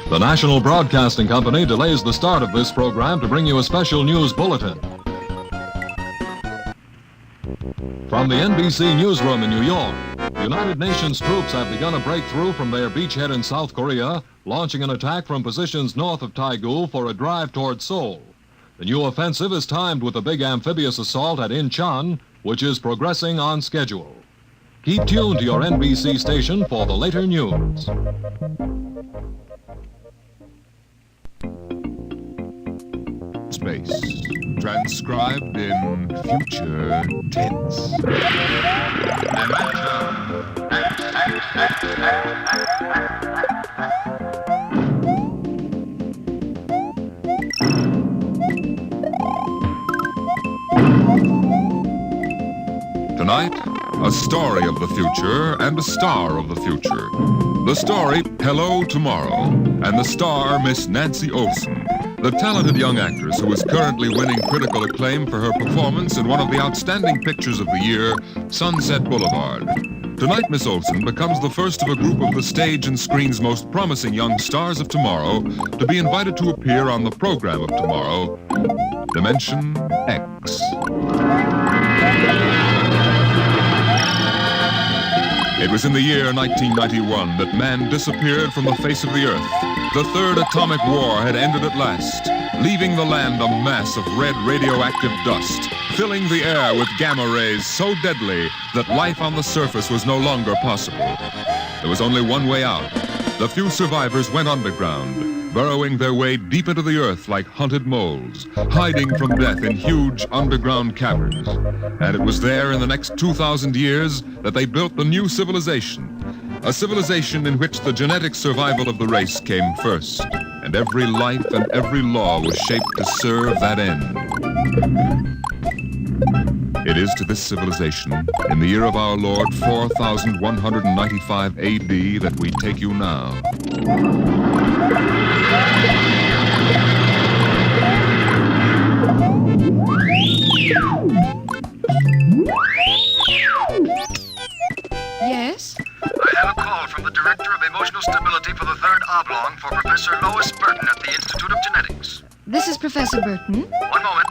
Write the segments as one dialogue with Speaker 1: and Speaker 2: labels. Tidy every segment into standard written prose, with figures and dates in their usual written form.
Speaker 1: The National Broadcasting Company delays the start of this program to bring you a special news bulletin. From the NBC newsroom in New York, United Nations troops have begun a breakthrough from their beachhead in South Korea, launching an attack from positions north of Taegu for a drive toward Seoul. The new offensive is timed with a big amphibious assault at Incheon, which is progressing on schedule. Keep tuned to your NBC station for the later news.
Speaker 2: Space, transcribed in future tense. Tonight, a story of the future and a star of the future. The story, Hello Tomorrow, and the star, Miss Nancy Olson, the talented young actress who is currently winning critical acclaim for her performance in one of the outstanding pictures of the year, Sunset Boulevard. Tonight, Miss Olson becomes the first of a group of the stage and screen's most promising young stars of tomorrow to be invited to appear on the program of tomorrow, Dimension X. It was in the year 1991 that man disappeared from the face of the Earth. The third atomic war had ended at last, leaving the land a mass of red radioactive dust, filling the air with gamma rays so deadly that life on the surface was no longer possible. There was only one way out. The few survivors went underground, burrowing their way deep into the earth like hunted moles, hiding from death in huge underground caverns. And it was there in the next 2,000 years that they built the new civilization, a civilization in which the genetic survival of the race came first, and every life and every law was shaped to serve that end. It is to this civilization, in the year of our Lord 4195 AD, that we take you now.
Speaker 3: Yes?
Speaker 4: I have a call from the Director of Emotional Stability for the Third Oblong for Professor Lois Burton at the Institute of Genetics.
Speaker 3: This is Professor Burton.
Speaker 4: One moment.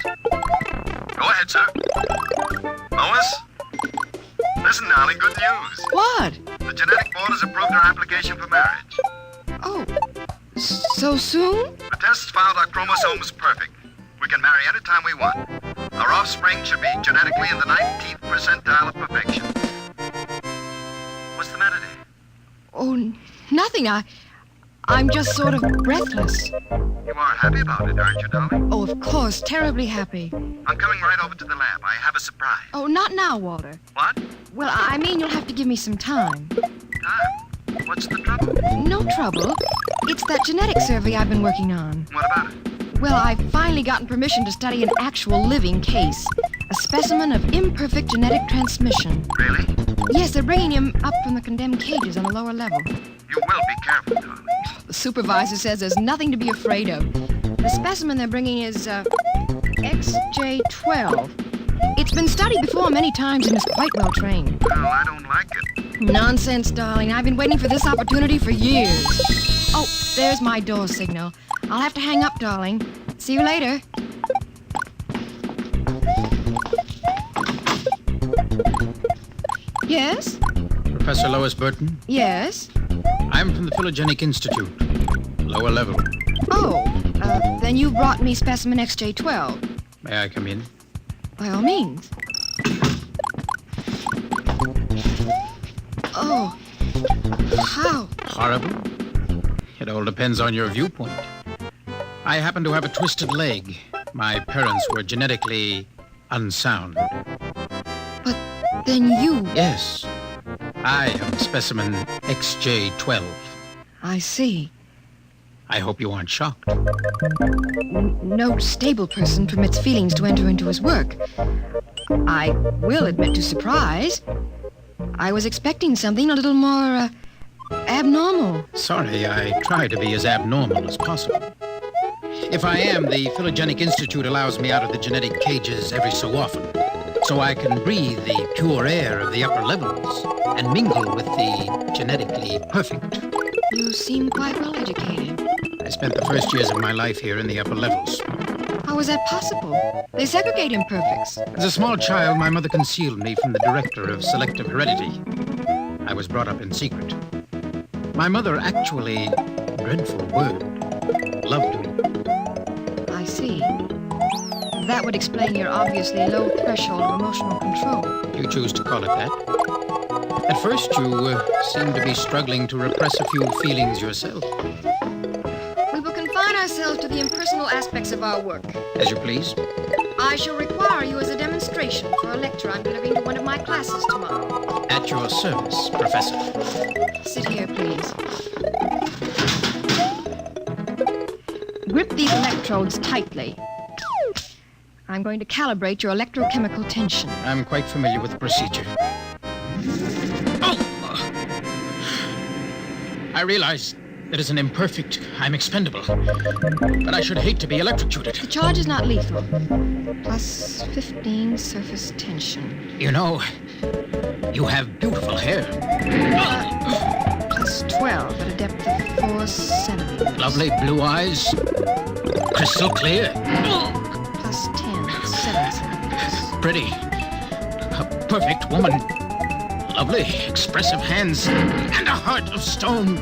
Speaker 4: Go ahead, sir. Lois? Listen, darling, good news.
Speaker 3: What?
Speaker 4: The Genetic Board has approved our application for marriage.
Speaker 3: Oh, so soon?
Speaker 4: The tests found our chromosomes perfect. We can marry any time we want. Our offspring should be genetically in the 19th percentile of perfection. What's the matter, dear?
Speaker 3: Oh, nothing. I'm just sort of breathless.
Speaker 4: You are happy about it, aren't you, darling?
Speaker 3: Oh, of course, terribly happy.
Speaker 4: I'm coming right over to the lab. I have a surprise.
Speaker 3: Oh, not now, Walter.
Speaker 4: What?
Speaker 3: Well, I mean, you'll have to give me some time.
Speaker 4: Time? What's the trouble?
Speaker 3: No trouble. It's that genetic survey I've been working on.
Speaker 4: What about it?
Speaker 3: Well, I've finally gotten permission to study an actual living case. A specimen of imperfect genetic transmission.
Speaker 4: Really?
Speaker 3: Yes, they're bringing him up from the condemned cages on the lower level.
Speaker 4: You will be careful, darling.
Speaker 3: The supervisor says there's nothing to be afraid of. The specimen they're bringing is, XJ12. It's been studied before many times and is quite well trained.
Speaker 4: Well, I don't like it.
Speaker 3: Nonsense, darling. I've been waiting for this opportunity for years. Oh, there's my door signal. I'll have to hang up, darling. See you later. Yes?
Speaker 5: Professor Lois Burton?
Speaker 3: Yes?
Speaker 5: I'm from the Phylogenic Institute, lower level.
Speaker 3: Oh, then you brought me specimen XJ12.
Speaker 5: May I come in?
Speaker 3: By all means. Oh, how?
Speaker 5: Horrible? It all depends on your viewpoint. I happen to have a twisted leg. My parents were genetically unsound.
Speaker 3: But then you...
Speaker 5: Yes, I am specimen XJ12.
Speaker 3: I see.
Speaker 5: I hope you aren't shocked.
Speaker 3: No stable person permits feelings to enter into his work. I will admit to surprise. I was expecting something a little more, abnormal.
Speaker 5: Sorry, I try to be as abnormal as possible. If I am, the Phylogenic Institute allows me out of the genetic cages every so often, so I can breathe the pure air of the upper levels and mingle with the genetically perfect.
Speaker 3: You seem quite well educated.
Speaker 5: I spent the first years of my life here in the upper levels.
Speaker 3: How is that possible? They segregate imperfects.
Speaker 5: As a small child, my mother concealed me from the director of selective heredity. I was brought up in secret. My mother actually, dreadful word, loved me.
Speaker 3: I see. That would explain your obviously low threshold of emotional control.
Speaker 5: You choose to call it that. At first, you seemed to be struggling to repress a few feelings yourself.
Speaker 3: We will confine ourselves to the impersonal aspects of our work.
Speaker 5: As you please.
Speaker 3: I shall require you as a demonstration for a lecture I'm delivering to one of my classes tomorrow.
Speaker 5: At your service, Professor.
Speaker 3: Sit here, please. Grip these electrodes tightly. I'm going to calibrate your electrochemical tension.
Speaker 5: I'm quite familiar with the procedure. Oh! I realize that as an imperfect, I'm expendable. But I should hate to be electrocuted.
Speaker 3: The charge is not lethal. Plus 15 surface tension.
Speaker 5: You know, you have beautiful hair.
Speaker 3: Plus 12 at a depth of 4 centimeters.
Speaker 5: Lovely blue eyes. Crystal clear.
Speaker 3: Plus 10 at 7 centimeters.
Speaker 5: Pretty. A perfect woman. Lovely, expressive hands. And a heart of stone.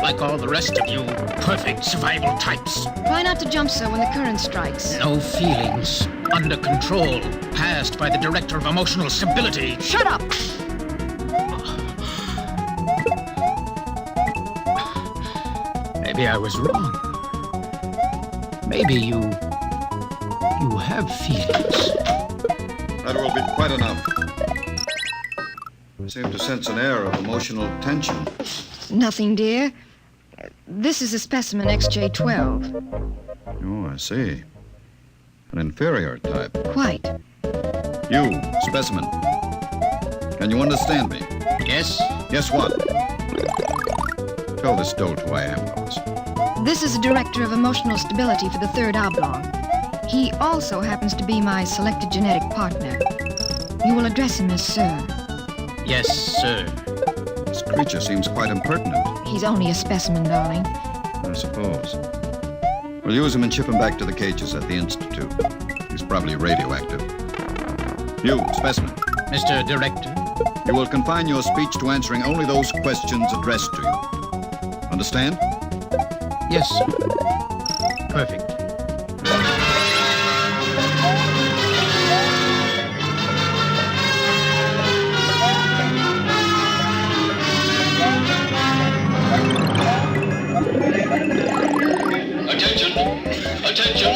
Speaker 5: Like all the rest of you perfect survival types.
Speaker 3: Try not to jump so when the current strikes.
Speaker 5: No feelings. Under control. Passed by the director of emotional stability.
Speaker 3: Shut up!
Speaker 5: Maybe I was wrong. Maybe you have feelings.
Speaker 4: That will be quite enough. I seem to sense an air of emotional tension.
Speaker 3: Nothing, dear. This is a specimen XJ12.
Speaker 4: Oh, I see. An inferior type.
Speaker 3: Quite.
Speaker 4: You, specimen. Can you understand me?
Speaker 5: Yes?
Speaker 4: Yes, what? Tell this dolt who I am, Lois.
Speaker 3: This is a director of emotional stability for the third oblong. He also happens to be my selected genetic partner. You will address him as Sir.
Speaker 5: Yes, sir.
Speaker 4: This creature seems quite impertinent,
Speaker 3: He's only a specimen, darling.
Speaker 4: I suppose. We'll use him and ship him back to the cages at the Institute. He's probably radioactive. You, specimen.
Speaker 5: Mr. Director?
Speaker 4: You will confine your speech to answering only those questions addressed to you. Understand?
Speaker 5: Yes, sir. Perfect.
Speaker 6: Attention!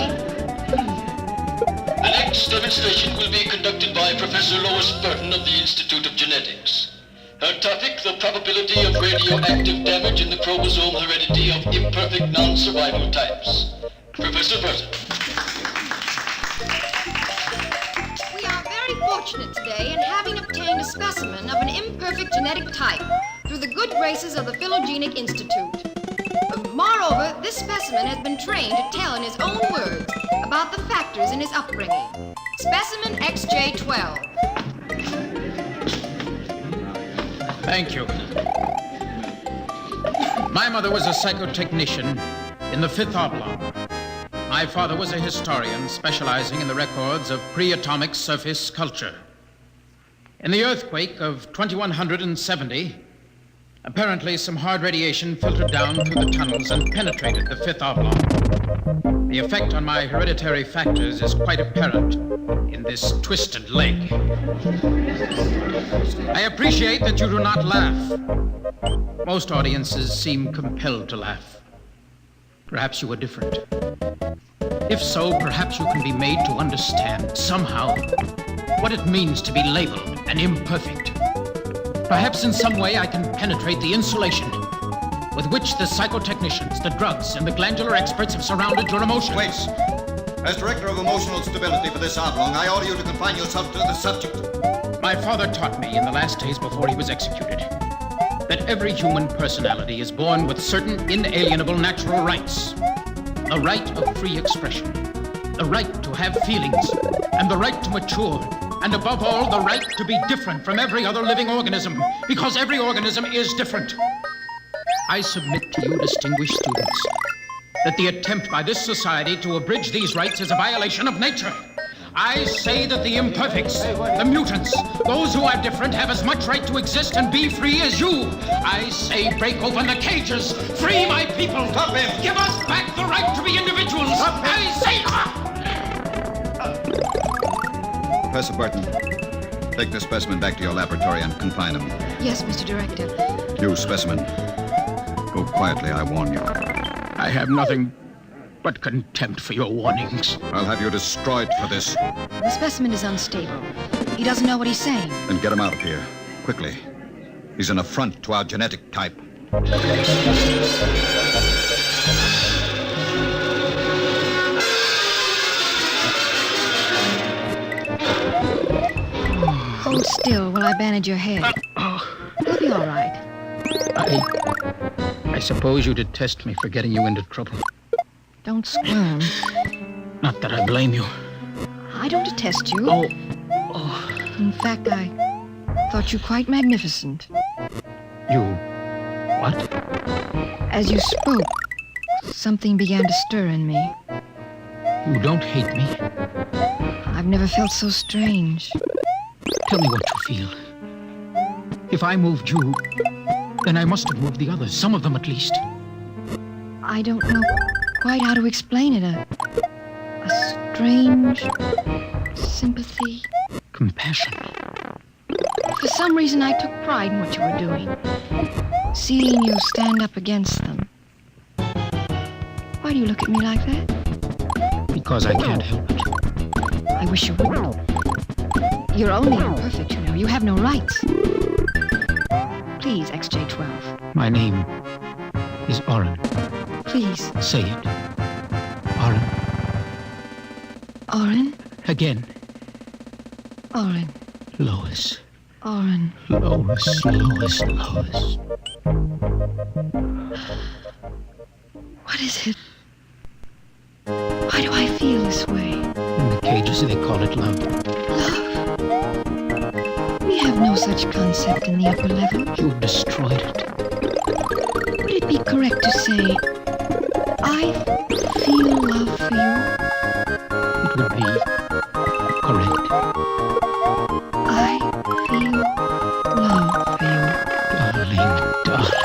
Speaker 6: The next demonstration will be conducted by Professor Lois Burton of the Institute of Genetics. Her topic, the probability of radioactive damage in the chromosome heredity of imperfect non-survival types. Professor Burton.
Speaker 3: We are very fortunate today in having obtained a specimen of an imperfect genetic type through the good graces of the Phylogenic Institute. Moreover, this specimen has been trained to tell in his own words about the factors in his upbringing. Specimen XJ12.
Speaker 5: Thank you. My mother was a psychotechnician in the fifth oblong. My father was a historian specializing in the records of pre-atomic surface culture. In the earthquake of 2170, apparently some hard radiation filtered down through the tunnels and penetrated the fifth oblong. The effect on my hereditary factors is quite apparent in this twisted leg. I appreciate that you do not laugh. Most audiences seem compelled to laugh. Perhaps you are different. If so, perhaps you can be made to understand somehow what it means to be labeled an imperfect. Perhaps in some way I can penetrate the insulation with which the psychotechnicians, the drugs, and the glandular experts have surrounded your emotions.
Speaker 4: Wait. As Director of Emotional Stability for this oblong, I order you to confine yourself to the subject.
Speaker 5: My father taught me in the last days before he was executed that every human personality is born with certain inalienable natural rights. The right of free expression, the right to have feelings, and the right to mature, and above all, the right to be different from every other living organism, because every organism is different. I submit to you, distinguished students, that the attempt by this society to abridge these rights is a violation of nature. I say that the imperfects, the mutants, those who are different have as much right to exist and be free as you. I say break open the cages. Free my people.
Speaker 4: Stop him.
Speaker 5: Give us back the right to be individuals.
Speaker 4: Stop him.
Speaker 5: I say...
Speaker 4: Professor Burton, take this specimen back to your laboratory and confine him.
Speaker 3: Yes, Mr. Director.
Speaker 4: You, specimen, go quietly, I warn you.
Speaker 5: I have nothing but contempt for your warnings.
Speaker 4: I'll have you destroyed for this.
Speaker 3: The specimen is unstable. He doesn't know what he's saying.
Speaker 4: Then get him out of here, quickly. He's an affront to our genetic type.
Speaker 3: Hold still while I bandage your head. You'll be all right.
Speaker 5: I suppose you detest me for getting you into trouble.
Speaker 3: Don't squirm.
Speaker 5: Not that I blame you.
Speaker 3: I don't detest you.
Speaker 5: Oh.
Speaker 3: In fact, I thought you quite magnificent.
Speaker 5: You... what?
Speaker 3: As you spoke, something began to stir in me.
Speaker 5: You don't hate me.
Speaker 3: I've never felt so strange.
Speaker 5: Tell me what you feel. If I moved you, then I must have moved the others, some of them at least.
Speaker 3: I don't know quite how to explain it. A strange sympathy.
Speaker 5: Compassion.
Speaker 3: For some reason, I took pride in what you were doing. Seeing you stand up against them. Why do you look at me like that?
Speaker 5: Because I can't help it.
Speaker 3: I wish you wouldn't. You're only imperfect, you know. You have no rights. Please, XJ12.
Speaker 5: My name is Oren.
Speaker 3: Please.
Speaker 5: Say it. Oren.
Speaker 3: Oren?
Speaker 5: Again.
Speaker 3: Oren.
Speaker 5: Lois.
Speaker 3: Oren.
Speaker 5: Lois.
Speaker 3: What is it? Why do I feel this way?
Speaker 5: In the cages, they call it love.
Speaker 3: Love? We have no such concept in the upper level.
Speaker 5: You've destroyed it.
Speaker 3: Would it be correct to say, I feel love for you?
Speaker 5: It would be correct.
Speaker 3: I feel love for you.
Speaker 5: Darling.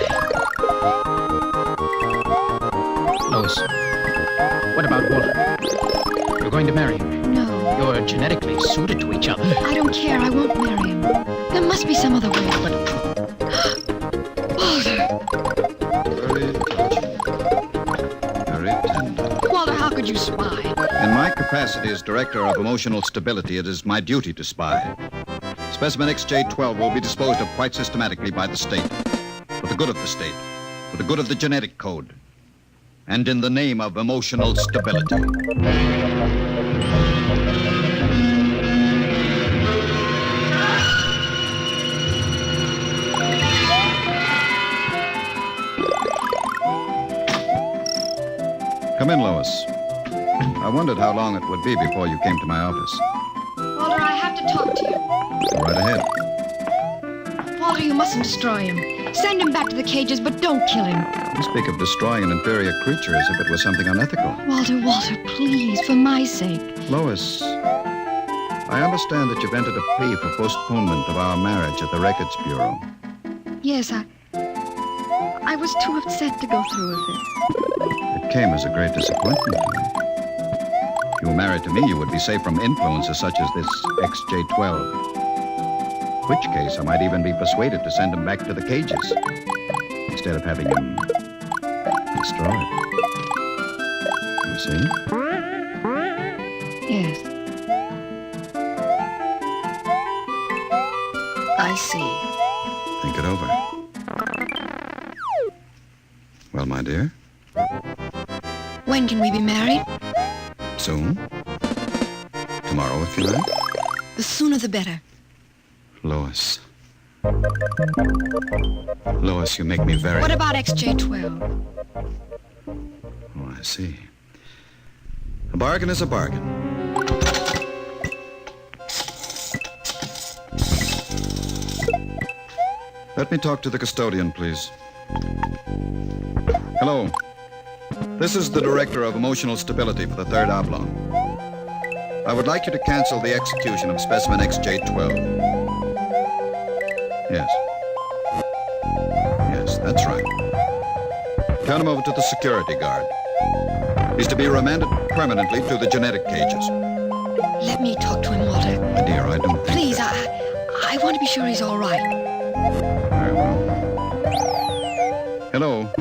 Speaker 5: Lois, what about Walter? You're going to marry him.
Speaker 3: No.
Speaker 5: You're genetically suited to each other.
Speaker 3: I don't care. I won't marry him. There must be some other way.
Speaker 5: But
Speaker 3: Walter!
Speaker 4: Very touching. Very tender.
Speaker 3: Walter, how could you spy?
Speaker 4: In my capacity as Director of Emotional Stability, it is my duty to spy. Specimen XJ12 will be disposed of quite systematically by the state. For the good of the state. For the good of the genetic code. And in the name of emotional stability. Come in, Lois. I wondered how long it would be before you came to my office.
Speaker 3: Walter, I have to talk to you.
Speaker 4: Go right ahead.
Speaker 3: Walter, you mustn't destroy him. Send him back to the cages, but don't kill him.
Speaker 4: You speak of destroying an inferior creature as if it was something unethical.
Speaker 3: Walter, please, for my sake.
Speaker 4: Lois, I understand that you've entered a plea for postponement of our marriage at the Records Bureau.
Speaker 3: Yes, I was too upset to go through with it.
Speaker 4: It came as a great disappointment to me. If you were married to me, you would be safe from influences such as this XJ12. In which case, I might even be persuaded to send him back to the cages instead of having him destroyed. You see?
Speaker 3: Yes. I see.
Speaker 4: Think it over. Well, my dear,
Speaker 3: When can we be married?
Speaker 4: soon. Tomorrow, if you like.
Speaker 3: The sooner the better.
Speaker 4: Lois. Lois, you make me very...
Speaker 3: What about XJ12?
Speaker 4: Oh, I see. A bargain is a bargain. Let me talk to the custodian, please. Hello. This is the Director of Emotional Stability for the 3rd Oblong. I would like you to cancel the execution of specimen XJ12. Yes. Yes, that's right. Turn him over to the security guard. He's to be remanded permanently to the genetic cages.
Speaker 3: Let me talk to him, Walter.
Speaker 4: My dear, I don't think...
Speaker 3: Please, I want to be sure he's all right.
Speaker 4: Very well. Hello.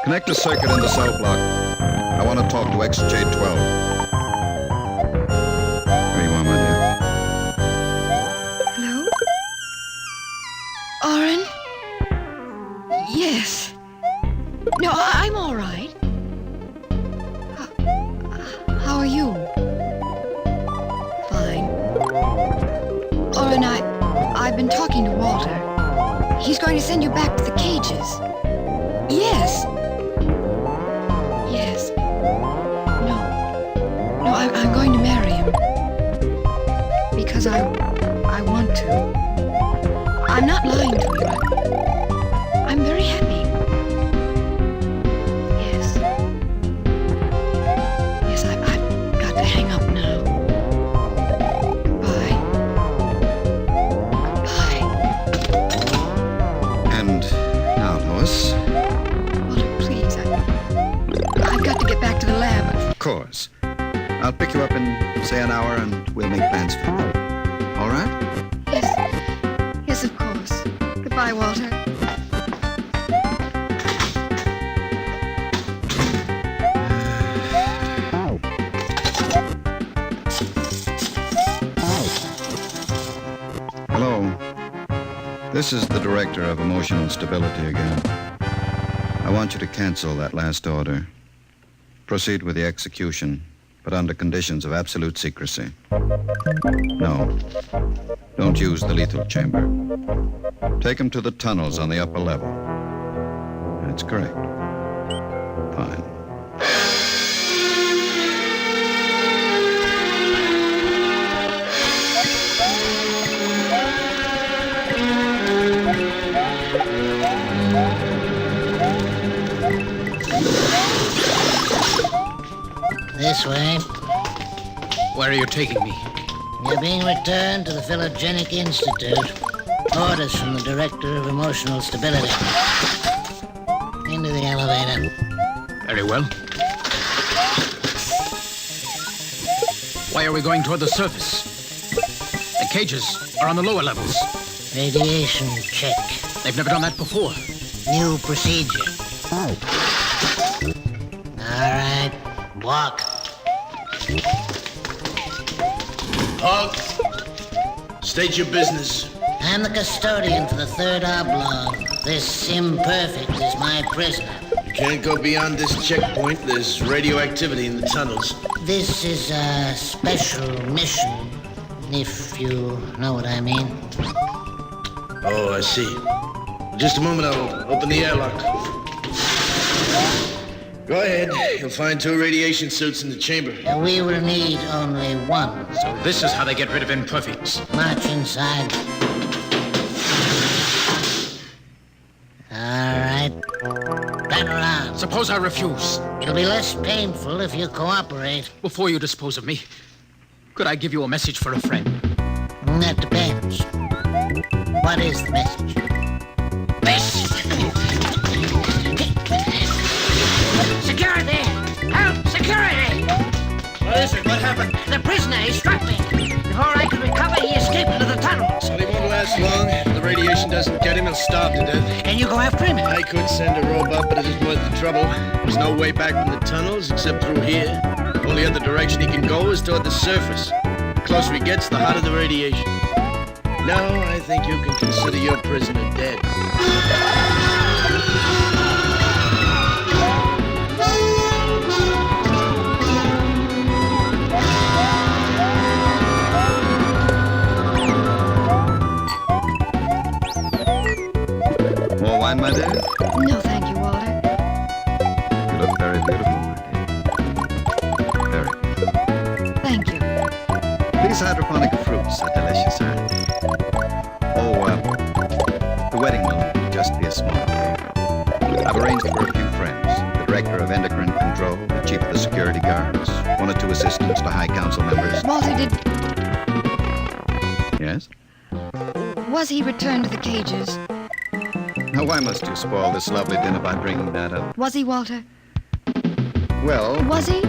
Speaker 4: Connect the circuit in the cell block. I want to talk to XJ12. Here you are, my dear.
Speaker 3: Hello? Oren? Yes. No, I'm all right. How are you? Fine. Oren, I've been talking to Walter. He's going to send you back to the cages. Yes. Yes. No, I'm going to marry him. Because I want to. I'm not lying to you. I'm very happy. Yes. Yes, I've got to hang up now. Goodbye. Goodbye.
Speaker 4: And now, Lois.
Speaker 3: Walter, please, I've got to get back to the lab.
Speaker 4: Of course. I'll pick you up in, say, an hour, and we'll make plans for you. All right?
Speaker 3: Yes. Yes, of course. Goodbye, Walter.
Speaker 4: Hello. This is the Director of Emotional Stability again. I want you to cancel that last order. Proceed with the execution, but under conditions of absolute secrecy. No. Don't use the lethal chamber. Take him to the tunnels on the upper level. That's correct. Fine.
Speaker 7: This way.
Speaker 5: Where are you taking me?
Speaker 7: You're being returned to the Philogenic Institute. Orders from the Director of Emotional Stability. Into the elevator.
Speaker 5: Very well. Why are we going toward the surface? The cages are on the lower levels.
Speaker 7: Radiation check.
Speaker 5: They've never done that before.
Speaker 7: New procedure. All right. Walk.
Speaker 6: Halt. State your business.
Speaker 7: I'm the custodian for the 3rd Oblong. This imperfect is my prisoner.
Speaker 6: You can't go beyond this checkpoint. There's radioactivity in the tunnels.
Speaker 7: This is a special mission, if you know what I mean.
Speaker 6: Oh, I see. Just a moment, I'll open the airlock. Go ahead. You'll find 2 radiation suits in the chamber.
Speaker 7: We will need only one.
Speaker 5: So this is how they get rid of imperfects.
Speaker 7: March inside. All right. Turn around.
Speaker 5: Suppose I refuse.
Speaker 7: It'll be less painful if you cooperate.
Speaker 5: Before you dispose of me, could I give you a message for a friend?
Speaker 7: That depends. What is the message? Security! Help! Security!
Speaker 6: What is it? What happened?
Speaker 7: The prisoner, he struck me. Before I could recover, he escaped into the tunnels.
Speaker 6: Well, he won't last long. If the radiation doesn't get him, he'll starve to death.
Speaker 7: Can you go after him?
Speaker 6: I could send a robot, but it isn't worth the trouble. There's no way back from the tunnels except through here. The only other direction he can go is toward the surface. The closer he gets, the hotter the radiation. Now, I think you can consider your prisoner dead.
Speaker 4: More wine, my dear?
Speaker 3: No, thank you, Walter.
Speaker 4: You look very beautiful, my dear. Very.
Speaker 3: Thank you.
Speaker 4: These hydroponic fruits are delicious, huh? Oh, the wedding will just be a small favor. I've arranged for a few friends. The control, the chief of the security guards, one or two assistants to high council members.
Speaker 3: Walter,
Speaker 4: Yes?
Speaker 3: was he returned to the cages?
Speaker 4: Now, why must you spoil this lovely dinner by bringing that up?
Speaker 3: Was he, Walter?
Speaker 4: Well,
Speaker 3: Was he?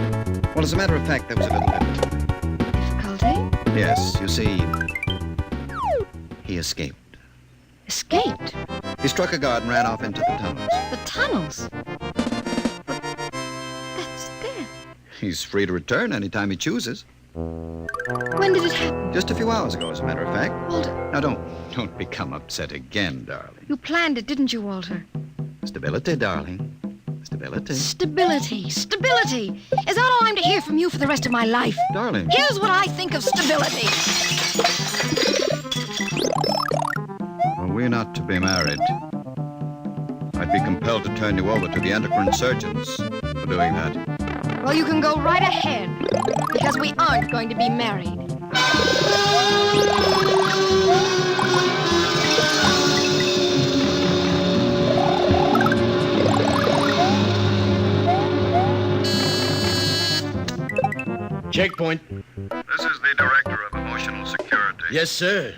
Speaker 4: as a matter of fact, there was a little difficulty.
Speaker 3: Difficulty?
Speaker 4: Yes, you see, he escaped.
Speaker 3: Escaped?
Speaker 4: He struck a guard and ran off into the tunnels.
Speaker 3: The tunnels? But that's dead.
Speaker 4: He's free to return anytime he chooses.
Speaker 3: When did it happen?
Speaker 4: Just a few hours ago, as a matter of fact.
Speaker 3: Walter,
Speaker 4: Now, don't become upset again, darling.
Speaker 3: you planned it, didn't you, Walter?
Speaker 4: Stability, darling. Stability.
Speaker 3: Stability. Stability. Is that all I'm to hear from you for the rest of my life?
Speaker 4: Darling.
Speaker 3: Here's what I think of stability.
Speaker 4: Well, we're not to be married. I'd be compelled to turn you over to the endocrine surgeons for doing that.
Speaker 3: Well, you can go right ahead, because we aren't going to be married.
Speaker 8: Checkpoint.
Speaker 4: This is the director of emotional security.
Speaker 8: Yes, sir.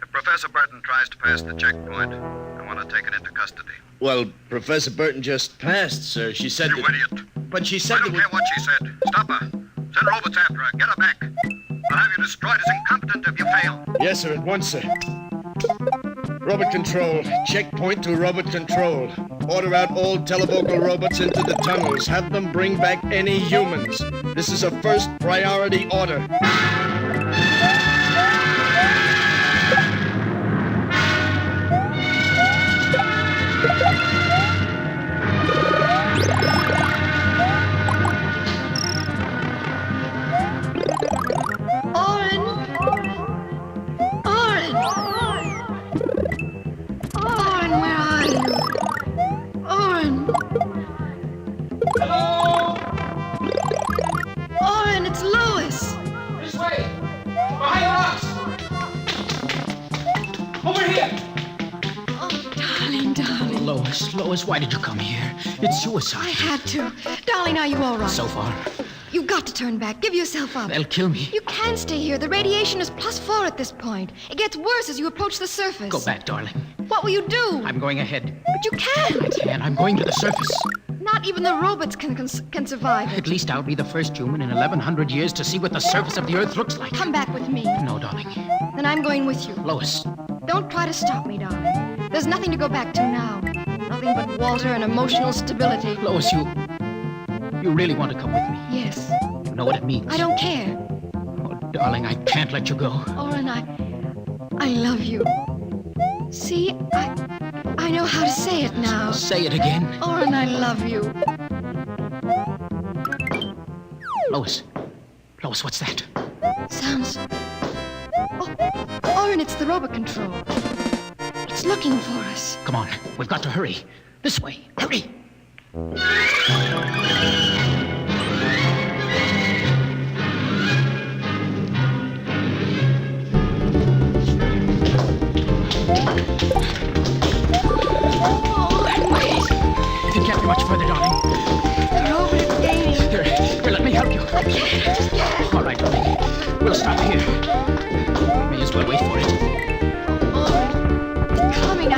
Speaker 4: If Professor Burton tries to pass the checkpoint, I want to take it into custody.
Speaker 8: Well, Professor Burton just passed, sir. She said
Speaker 4: You
Speaker 8: that...
Speaker 4: idiot.
Speaker 8: But she said
Speaker 4: I don't
Speaker 8: that
Speaker 4: care what she said. Stop her. Send robots after her. Get her back. I'll have you destroyed as incompetent if you fail.
Speaker 8: Yes, sir, at once, sir. Robot control. Checkpoint to robot control. Order out all televocal robots into the tunnels. Have them bring back any humans. This is a first priority order.
Speaker 3: Oren, where are you? Oren.
Speaker 9: Hello?
Speaker 3: Oren, it's Lois.
Speaker 9: This way. Behind rocks. Over here.
Speaker 3: Oh, darling.
Speaker 5: Lois, why did you come here? It's
Speaker 3: I
Speaker 5: suicide.
Speaker 3: had to. Darling, are you all right?
Speaker 5: So far,
Speaker 3: You've got to turn back. Give yourself up.
Speaker 5: they'll kill me.
Speaker 3: You can't stay here. The radiation is +4 at this point. It gets worse as you approach the surface.
Speaker 5: Go back, darling.
Speaker 3: What will you do?
Speaker 5: I'm going ahead.
Speaker 3: But you can't.
Speaker 5: And I'm going to the surface.
Speaker 3: Not even the robots can survive
Speaker 5: At
Speaker 3: it.
Speaker 5: least I'll be the first human in 1,100 years to see what the surface of the Earth looks like.
Speaker 3: Come back with me.
Speaker 5: No, darling.
Speaker 3: Then I'm going with you.
Speaker 5: Lois,
Speaker 3: Don't try to stop me, darling. There's nothing to go back to now. Nothing but Walter and emotional stability.
Speaker 5: Lois, you really want to come with me?
Speaker 3: Yes.
Speaker 5: You know what it means.
Speaker 3: I don't care.
Speaker 5: Oh, darling, I can't let you go.
Speaker 3: Oren, I love you. See, I know how to say it now.
Speaker 5: Say it again.
Speaker 3: Oren, I love you.
Speaker 5: Lois, what's that?
Speaker 3: Sounds... Oh, Oren, it's the robot control. It's looking for us.
Speaker 5: Come on, we've got to hurry. This way, hurry.
Speaker 3: Oren, wait.
Speaker 5: It can't be much further, darling.
Speaker 3: The robot is gaining.
Speaker 5: Here, let me help you.
Speaker 3: I can't.
Speaker 5: All right, darling. We'll stop here. May as well wait for it.
Speaker 3: Oren, it's coming. I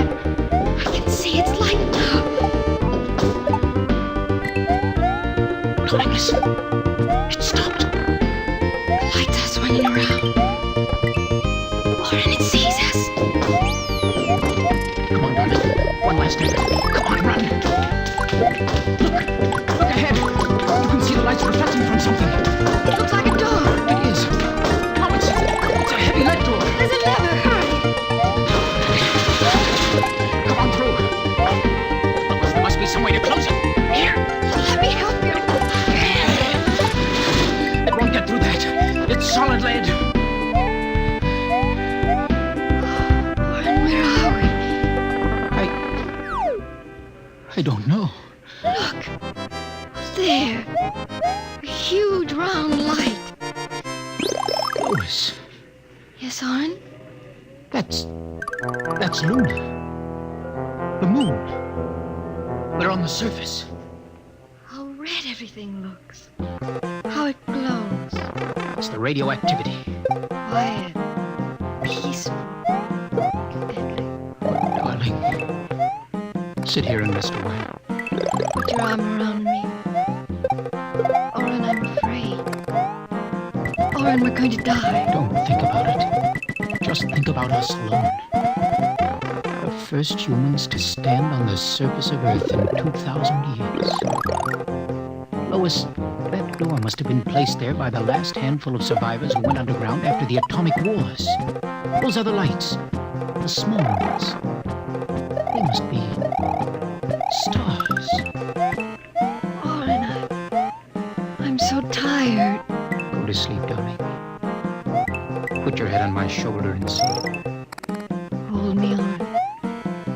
Speaker 3: can see its light now.
Speaker 5: Darling, listen. It stopped.
Speaker 3: The lights are swinging around. Oren, it sees us.
Speaker 5: Come on, darling. One last effort. Come on, run. Look ahead. You can see the lights reflecting from something.
Speaker 3: It looks like a door.
Speaker 5: It is. Oh, it's a heavy lead door.
Speaker 3: There's a lever. Hurry.
Speaker 5: Come on through. There must be some way to close it. Here.
Speaker 3: Let me help you.
Speaker 5: It won't get through that. It's solid lead.
Speaker 3: Oren, where are we?
Speaker 5: I don't know.
Speaker 3: Look. There. A huge round light.
Speaker 5: Lois,
Speaker 3: Yes, Oren?
Speaker 5: that's Luna. The moon. We're on the surface.
Speaker 3: How red everything looks. How it glows.
Speaker 5: It's the radioactivity.
Speaker 3: Quiet. Peaceful.
Speaker 5: Darling, sit here and rest a while.
Speaker 3: Put your arm around me. Oren, I'm afraid. Oren, we're going to die.
Speaker 5: Don't think about it. Just think about us alone. The first humans to stand on the surface of Earth in 2,000 years. Lois, that door must have been placed there by the last handful of survivors who went underground after the atomic wars. Those are the lights. The small ones. They must be stars.
Speaker 3: Oren, I'm so tired.
Speaker 5: Go to sleep, darling. Put your head on my shoulder and sleep.
Speaker 3: Hold me, Oren.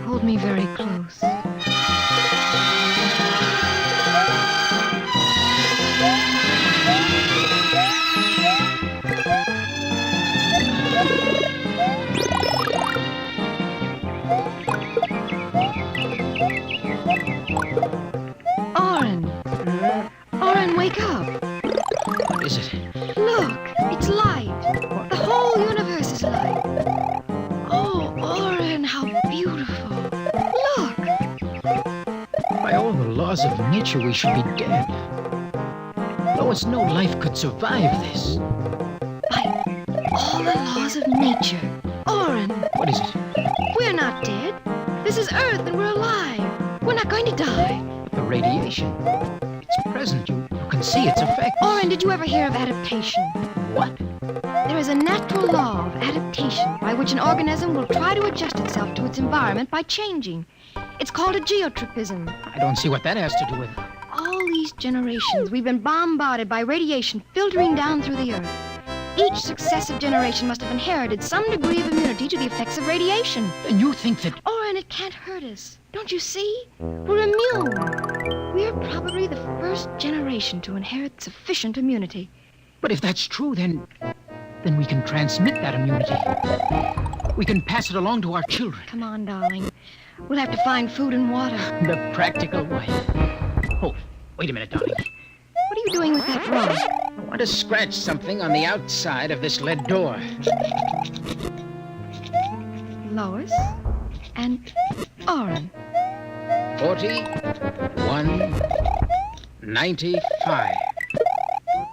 Speaker 3: Hold me very close. Oren, wake up.
Speaker 5: What is it?
Speaker 3: Look, it's light. The whole universe is light. Oh, Oren, how beautiful. Look.
Speaker 5: By all the laws of nature, we should be dead. Lois, no life could survive this.
Speaker 3: By all the laws of nature. Oren,
Speaker 5: What is it?
Speaker 3: we're not dead. This is Earth and we're alive. We're not going to die.
Speaker 5: The radiation. It's present. You can see its effects.
Speaker 3: Oren, did you ever hear of adaptation?
Speaker 5: What?
Speaker 3: There is a natural law of adaptation by which an organism will try to adjust itself to its environment by changing. It's called a geotropism.
Speaker 5: I don't see what that has to do with it.
Speaker 3: All these generations, we've been bombarded by radiation filtering down through the Earth. Each successive generation must have inherited some degree of immunity to the effects of radiation.
Speaker 5: And you think that...
Speaker 3: Oren, it can't hurt us. Don't you see? We're immune. We're probably the first generation to inherit sufficient immunity.
Speaker 5: But if that's true, then we can transmit that immunity. We can pass it along to our children.
Speaker 3: Come on, darling. We'll have to find food and water.
Speaker 5: The practical way. Oh, wait a minute, darling.
Speaker 3: What are you doing with that rock?
Speaker 5: I want to scratch something on the outside of this lead door.
Speaker 3: Lois and Oren.
Speaker 5: 4195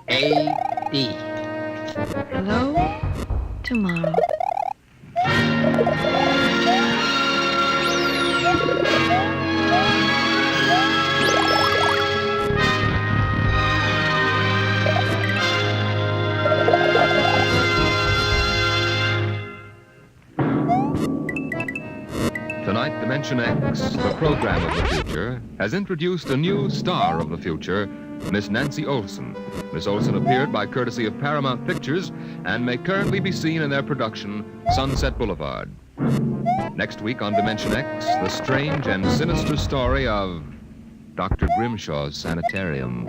Speaker 5: AD.
Speaker 3: Hello, tomorrow.
Speaker 2: Tonight, Dimension X, the program of the future, has introduced a new star of the future, Miss Nancy Olson. Miss Olson appeared by courtesy of Paramount Pictures and may currently be seen in their production, Sunset Boulevard. Next week on Dimension X, the strange and sinister story of Dr. Grimshaw's Sanitarium.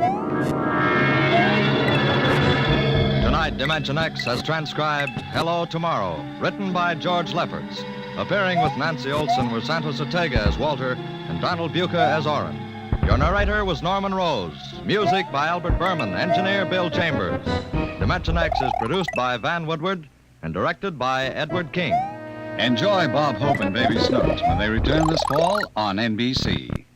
Speaker 10: Tonight, Dimension X has transcribed Hello Tomorrow, written by George Lefferts. Appearing with Nancy Olson were Santos Ortega as Walter and Donald Buca as Oren. Your narrator was Norman Rose. Music by Albert Berman, engineer Bill Chambers. Dimension X is produced by Van Woodward and directed by Edward King.
Speaker 4: Enjoy Bob Hope and Baby Snooks when they return this fall on NBC.